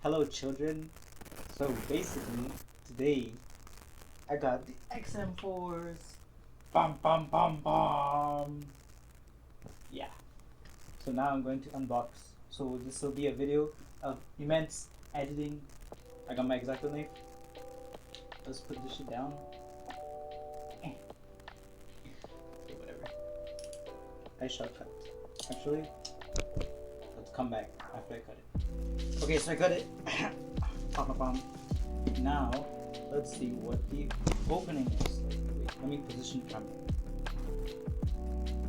Hello children. So basically today I got the XM4S. Bum bum bum bum. Yeah. So now I'm going to unbox. So this will be a video of immense editing. I got my X-Acto knife. Let's put this shit down. Okay, whatever. I shall cut. Actually, let's come back after I cut it. Okay, so I cut it. Now, let's see what the opening is like. Wait, let me position the camera.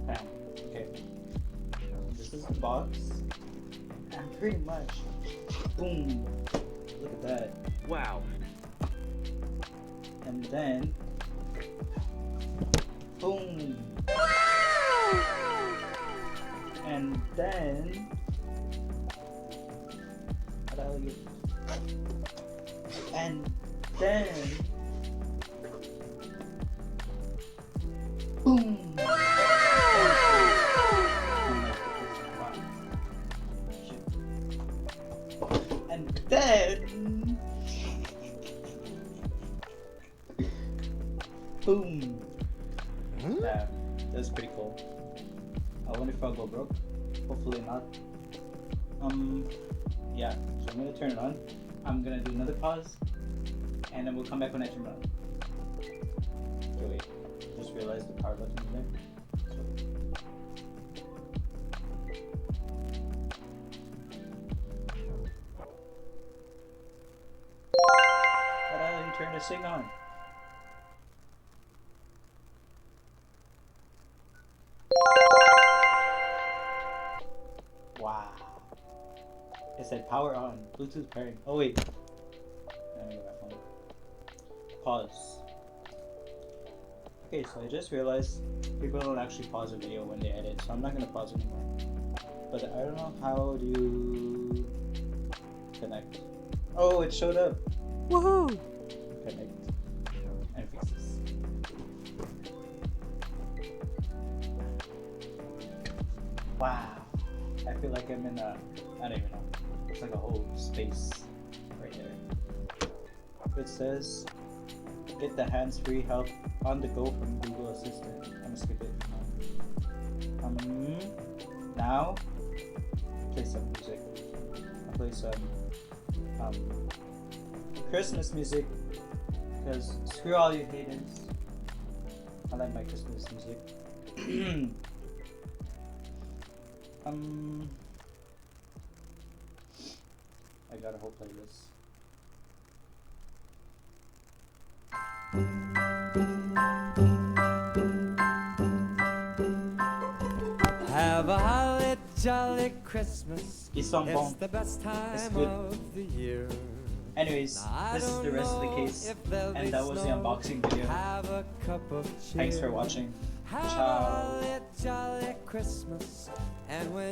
Bam. Okay. This is the box. And pretty much, boom. Look at that. Wow. And then, boom. And then, and then, boom. And then, boom. Yeah, that's pretty cool. I wonder if I'll go broke. Hopefully not. Yeah, so I'm gonna turn it on. I'm gonna do another pause, and then we'll come back when I turn it on. Okay, wait. Just realized the power button is there. How do I turn this thing on? Wow. It said power on, Bluetooth pairing. Oh wait. Let me go back home. Pause. Okay, so I just realized people don't actually pause a video when they edit, so I'm not gonna pause anymore. But I don't know how do you connect. Oh, it showed up. Woohoo! Connect and fix this. Wow. I feel like I'm in a, I don't even know. It's like a whole space right there. It says, get the hands-free help on the go from Google Assistant. I'm gonna skip it. Now, play some music. I'll play some Christmas music, because screw all you haters. I like my Christmas music. I got a whole playlist. Have a holly jolly Christmas. It's the best time good. of the year. Anyways, this is the rest of the case, and that was the unboxing video. Have a cup of cheer. Thanks for watching. Have a Ciao. holly jolly Christmas. And when